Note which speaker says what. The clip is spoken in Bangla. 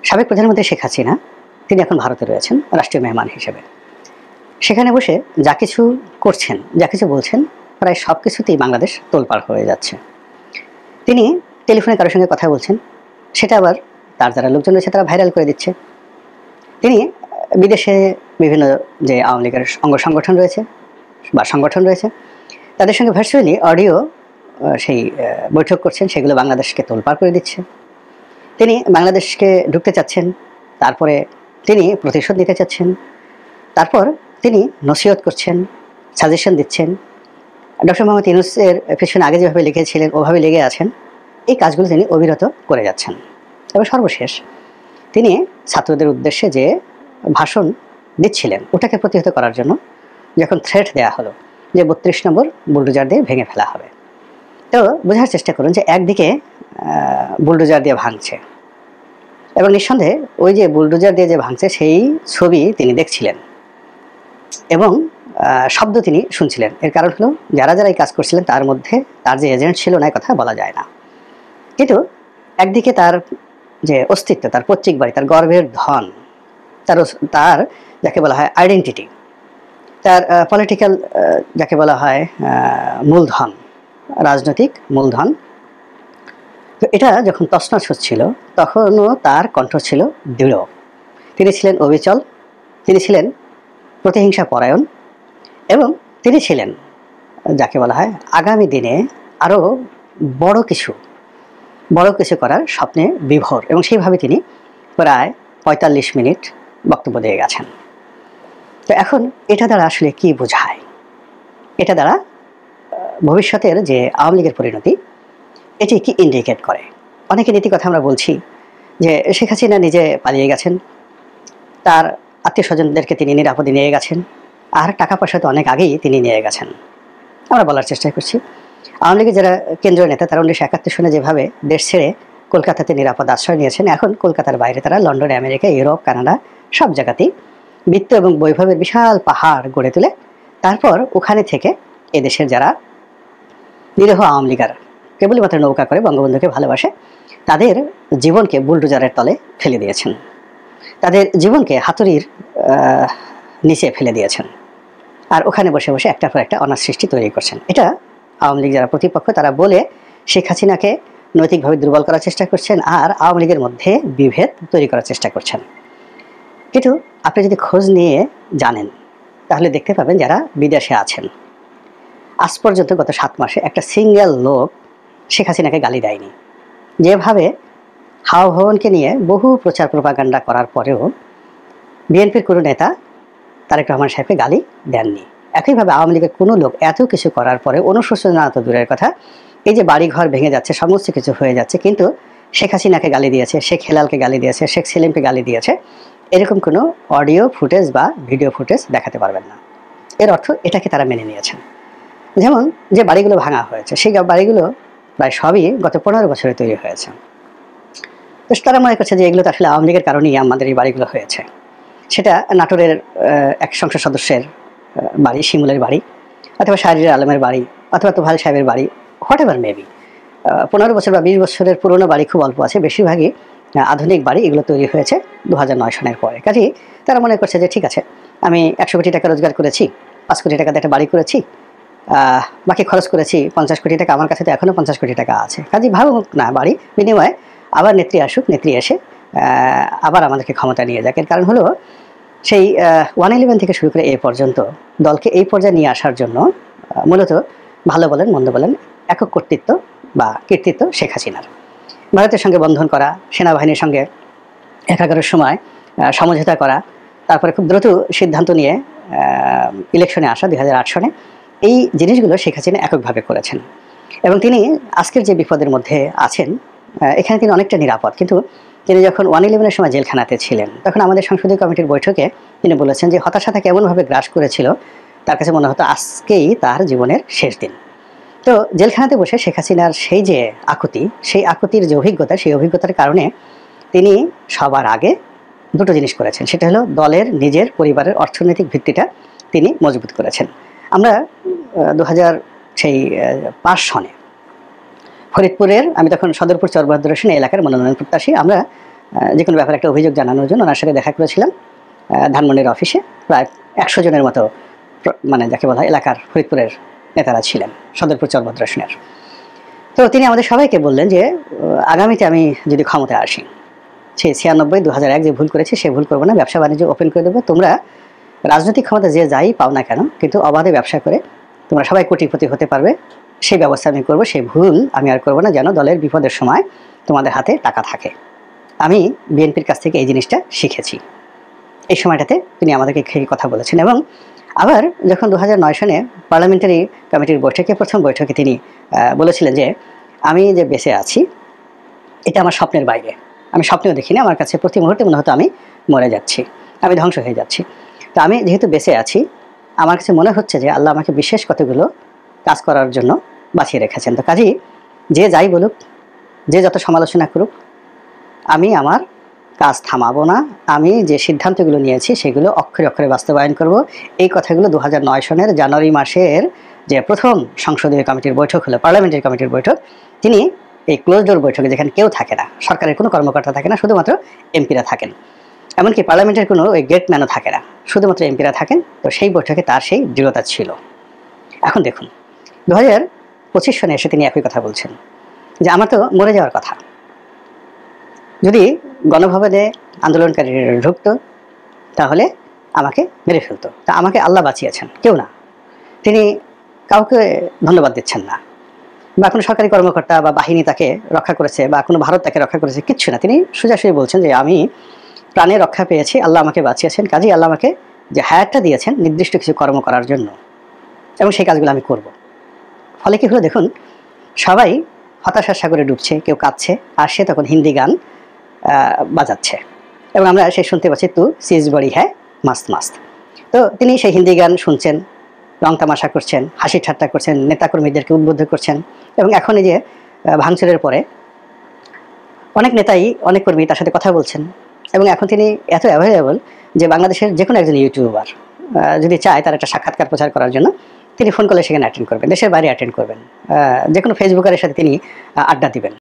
Speaker 1: সাবেক প্রধানমন্ত্রী শেখ হাসিনা তিনি এখন ভারতে রয়েছেন রাষ্ট্রীয় মেহমান হিসেবে। সেখানে বসে যা কিছু করছেন, যা কিছু বলছেন, প্রায় সব কিছুতেই বাংলাদেশ তোলপাড় হয়ে যাচ্ছে। তিনি টেলিফোনে কারোর সঙ্গে কথা বলছেন, সেটা আবার তার যারা লোকজন রয়েছে তারা ভাইরাল করে দিচ্ছে। তিনি বিদেশে বিভিন্ন যে আওয়ামী লীগের অঙ্গ সংগঠন রয়েছে বা সংগঠন রয়েছে তাদের সঙ্গে ভার্চুয়ালি অডিও সেই বৈঠক করছেন, সেগুলো বাংলাদেশকে তোলপাড় করে দিচ্ছে। তিনি বাংলাদেশকে ঢুকতে চাচ্ছেন, তারপরে তিনি প্রতিশোধ নিতে চাচ্ছেন, তারপর তিনি নসিহত করছেন, সাজেশন দিচ্ছেন। ডক্টর মোহাম্মদ ইউনূসের পেছনে আগে যেভাবে লিখেছিলেন ওভাবে লেগে আছেন। এই কাজগুলো তিনি অবিরত করে যাচ্ছেন। এবং সর্বশেষ তিনি ছাত্রদের উদ্দেশ্যে যে ভাষণ দিচ্ছিলেন ওটাকে প্রতিহত করার জন্য যখন থ্রেট দেওয়া হলো যে ৩২ নম্বর বুলডোজার দিয়ে ভেঙে ফেলা হবে, তো বোঝার চেষ্টা করুন যে একদিকে বুলডোজার দিয়ে ভাঙছে এবং নিঃসন্দেহে ওই যে বুলডোজার দিয়ে যে ভাঙছে সেই ছবি তিনি দেখছিলেন এবং শব্দ তিনি শুনছিলেন। এর কারণ হলো যারা যারা এই কাজ করছিলেন তার মধ্যে তার যে এজেন্ট ছিল না, কথা বলা যায় না। কিন্তু একদিকে তার যে অস্তিত্ব, তার পৈতৃক বাড়ি, তার গর্বের ধন, তার যাকে বলা হয় আইডেন্টিটি, তার পলিটিক্যাল যাকে বলা হয় মূলধন, রাজনৈতিক মূলধন, তো এটা যখন তছনছ হচ্ছিল তখনও তার কণ্ঠ ছিল দৃঢ়। তিনি ছিলেন অবিচল, তিনি ছিলেন প্রতিহিংসা পরায়ণ এবং তিনি ছিলেন যাকে বলা হয় আগামী দিনে আরও বড় কিছু করার স্বপ্নে বিভোর, এবং সেইভাবে তিনি প্রায় ৪৫ মিনিট বক্তব্য দিয়ে গেছেন। তো এখন এটা দ্বারা আসলে কি বোঝায়? এটা দ্বারা ভবিষ্যতের যে আওয়ামী লীগের পরিণতি এটি কি ইন্ডিকেট করে? অনেকে নীতি কথা আমরা বলছি যে শেখ হাসিনা নিজে পালিয়ে গেছেন, তার আত্মীয় স্বজনদেরকে তিনি নিরাপদে নিয়ে গেছেন, আর টাকা পয়সা তো অনেক আগেই তিনি নিয়ে গেছেন। আমরা বলার চেষ্টা করছি আওয়ামী লীগের যারা কেন্দ্রীয় নেতা তারা ১৯৭১ সনে যেভাবে দেশ ছেড়ে কলকাতাতে নিরাপদ আশ্রয় নিয়েছেন, এখন কলকাতার বাইরে তারা লন্ডন, আমেরিকা, ইউরোপ, কানাডা সব জায়গাতেই বিত্ত এবং বৈভবের বিশাল পাহাড় গড়ে তুলে তারপর ওখানে থেকে এদেশের যারা নিরীহ আওয়ামী লীগার কেবলমাত্র নৌকা করে বঙ্গবন্ধুকে ভালোবাসে তাদের জীবনকে বুলডোজারের তলে ফেলে দিয়েছেন, তাদের জীবনকে হাতুড়ির নিচে ফেলে দিয়েছেন, আর ওখানে বসে বসে একটার পর একটা অনার সৃষ্টি তৈরি করছেন। এটা আওয়ামী লীগ যারা প্রতিপক্ষ তারা বলে শেখ হাসিনাকে নৈতিকভাবে দুর্বল করার চেষ্টা করছেন আর আওয়ামী লীগের মধ্যে বিভেদ তৈরি করার চেষ্টা করছেন। কিন্তু আপনি যদি খোঁজ নিয়ে জানেন তাহলে দেখতে পাবেন যারা বিদেশে আছেন আজ পর্যন্ত গত ৭ মাসে একটা সিঙ্গেল লোক শেখ হাসিনাকে গালি দেয়নি। যেভাবে হাওয়া ভবনকে নিয়ে বহু প্রচার প্রপাগান্ডা করার পরেও বিএনপির কোনো নেতা তারেক রহমান সাহেবকে গালি দেননি। একইভাবে আওয়ামী লীগের কোনো লোক এত কিছু করার পরে অনুশোচনা তো দূরের কথা, এই যে বাড়িঘর ভেঙে যাচ্ছে, সমস্ত কিছু হয়ে যাচ্ছে, কিন্তু শেখ হাসিনাকে গালি দিয়েছে, শেখ হেলালকে গালি দিয়েছে, শেখ সেলিমকে গালি দিয়েছে, এরকম কোনো অডিও ফুটেজ বা ভিডিও ফুটেজ দেখাতে পারবেন না। এর অর্থ এটাকে তারা মেনে নিয়েছেন। যেমন যে বাড়িগুলো ভাঙা হয়েছে সেই বাড়িগুলো প্রায় সবই গত ১৫ বছরে তৈরি হয়েছে। তো তারা মনে করছে যে এগুলো তো আসলে আওয়ামী লীগের কারণেই আমাদের এই বাড়িগুলো হয়েছে। সেটা নাটোরের এক সংসদ সদস্যের বাড়ি, শিমুলের বাড়ি, অথবা শাহরিয়ার আলমের বাড়ি, অথবা তোফায়েল সাহেবের বাড়ি, হোয়াট এভার মেবি। ১৫ বছর বা ২০ বছরের পুরনো বাড়ি খুব অল্প আছে, বেশিরভাগই আধুনিক বাড়ি। এগুলো তৈরি হয়েছে ২০০৯ সনের পরে। কাজেই তারা মনে করছে যে ঠিক আছে, আমি ১০০ কোটি টাকা রোজগার করেছি, ৫ কোটি টাকাতে একটা বাড়ি করেছি, বাকি খরচ করেছি ৫০ কোটি টাকা, আমার কাছে তো এখনও ৫০ কোটি টাকা আছে, কাজেই ভাবুক না বাড়ি, বিনিময়ে আবার নেত্রী আসুক, নেত্রী এসে আবার আমাদেরকে ক্ষমতা নিয়ে যাক। এর কারণ হলো সেই 111 থেকে শুরু করে এ পর্যন্ত দলকে এই পর্যায়ে নিয়ে আসার জন্য মূলত ভালো বলেন মন্দ বলেন একক কর্তৃত্ব বা কৃতিত্ব শেখ হাসিনার। ভারতের সঙ্গে বন্ধন করা, সেনাবাহিনীর সঙ্গে একাগারের সময় সমঝোতা করা, তারপরে খুব দ্রুত সিদ্ধান্ত নিয়ে ইলেকশনে আসা ২০০৮ সনে, এই জিনিসগুলো শেখ হাসিনা এককভাবে করেছেন। এবং তিনি আজকের যে বিপদের মধ্যে আছেন এখানে তিনি অনেকটা নিরাপদ। কিন্তু তিনি যখন 111-এর সময় জেলখানাতে ছিলেন তখন আমাদের সংসদীয় কমিটির বৈঠকে তিনি বলেছেন যে হতাশাটা কেমনভাবে গ্রাস করেছিল, তার কাছে মনে হতো আজকেই তার জীবনের শেষ দিন। তো জেলখানাতে বসে শেখ হাসিনার সেই যে আকুতি, সেই আকুতির যে অভিজ্ঞতা, সেই অভিজ্ঞতার কারণে তিনি সবার আগে দুটো জিনিস করেছেন। সেটা হলো দলের নিজের পরিবারের অর্থনৈতিক ভিত্তিটা তিনি মজবুত করেছেন। আমরা ২০০৫ সনে ফরিদপুরের, আমি তখন সদরপুর চরবাহাদুর হোসেন এলাকার মনোনয়ন প্রত্যাশী, আমরা যে কোনো ব্যাপারে একটা অভিযোগ জানানোর জন্য ওনার সাথে দেখা করেছিলাম ধানমন্ডির অফিসে। প্রায় 100 জনের মতো মানে যাকে বলা হয় এলাকার ফরিদপুরের নেতারা ছিলেন, সদরপুর চরভদ্রাসনের। তো তিনি আমাদের সবাইকে বললেন যে আগামীতে আমি যদি ক্ষমতায় আসি, সেই 96-2001 যে ভুল করেছি সে ভুল করবো না, ব্যবসা বাণিজ্য ওপেন করে দেবো। তোমরা রাজনৈতিক ক্ষমতা যে যাই পাও না কেন, কিন্তু অবাধে ব্যবসা করে তোমরা সবাই কোটিপতি হতে পারবে, সেই ব্যবস্থা আমি করবো। সেই ভুল আমি আর করবো না, যেন দলের বিপদের সময় তোমাদের হাতে টাকা থাকে। আমি বিএনপির কাছ থেকে এই জিনিসটা শিখেছি। এই সময়টাতে তিনি আমাদেরকে সেই কথা বলেছেন। এবং আবার যখন 2009 সনে পার্লামেন্টারি কমিটির বৈঠকে, প্রথম বৈঠকে তিনি বলেছিলেন যে আমি যে বেঁচে আছি এটা আমার স্বপ্নের বাইরে, আমি স্বপ্নেও দেখিনি। আমার কাছে প্রতি মুহূর্তে মনে হতো আমি মরে যাচ্ছি, আমি ধ্বংস হয়ে যাচ্ছি। তো আমি যেহেতু বেঁচে আছি, আমার কাছে মনে হচ্ছে যে আল্লাহ আমাকে বিশেষ কতগুলো কাজ করার জন্য বাঁচিয়ে রেখেছেন। তো কাজেই যে যাই বলুক, যে যত সমালোচনা করুক, আমি আমার কাজ থামাবো না। আমি যে সিদ্ধান্তগুলো নিয়েছি সেগুলো অক্ষরে অক্ষরে বাস্তবায়ন করব। এই কথাগুলো 2009 সনের জানুয়ারি মাসের যে প্রথম সংসদীয় কমিটির বৈঠক হলো, পার্লামেন্টারি কমিটির বৈঠক, তিনি এই ক্লোজ ডোর বৈঠকে, যেখানে কেউ থাকে না, সরকারের কোনো কর্মকর্তা থাকে না, শুধুমাত্র এমপিরা থাকেন, এমনকি পার্লামেন্টের কোনো ওই গেটম্যানও থাকে না, শুধুমাত্র এমপিরা থাকেন। তো সেই বৈঠকে তার সেই দৃঢ়তা ছিল। এখন দেখুন 2025 সনে এসে তিনি একই কথা বলছেন যে আমার তো মরে যাওয়ার কথা, যদি গণভবনে আন্দোলনকারীরা ঢুকতো তাহলে আমাকে মেরে ফেলতো। তা আমাকে আল্লাহ বাঁচিয়েছেন, কেউ না। তিনি কাউকে ধন্যবাদ দিচ্ছেন না, বা কোনো সরকারি কর্মকর্তা বা বাহিনী তাকে রক্ষা করেছে, বা কোনো ভারত তাকে রক্ষা করেছে, কিচ্ছু না। তিনি সোজাসুজি বলছেন যে আমি প্রাণে রক্ষা পেয়েছি, আল্লাহ আমাকে বাঁচিয়েছেন, কাজেই আল্লাহ আমাকে যে হায়াতটা দিয়েছেন নির্দিষ্ট কিছু কর্ম করার জন্য, এবং সেই কাজগুলো আমি করব। ফলে কি হলো দেখুন, সবাই হতাশার সাগরে ডুবছে, কেউ কাঁদছে, আর সে তখন হিন্দি গান বাজাচ্ছে, এবং আমরা সে শুনতে পাচ্ছি তু সিজ বড়ি হ্যাঁ মাস্ত মাস্ত। তো তিনি সেই হিন্দি গান শুনছেন, রং তামাশা করছেন, হাসি ঠাট্টা করছেন, নেতাকর্মীদেরকে উদ্বুদ্ধ করছেন। এবং এখন এই যে ভাঙচুরের পরে অনেক নেতাই, অনেক কর্মী তার সাথে কথা বলছেন, এবং এখন তিনি এত অ্যাভেলেবল যে বাংলাদেশের যে কোনো একজন ইউটিউবার যদি চায় তার একটা সাক্ষাৎকার প্রচার করার জন্য, তিনি ফোন করলে সেখানে অ্যাটেন্ড করবেন, দেশের বাইরে অ্যাটেন্ড করবেন, যে কোনো ফেসবুকারের সাথে তিনি আড্ডা দিবেন।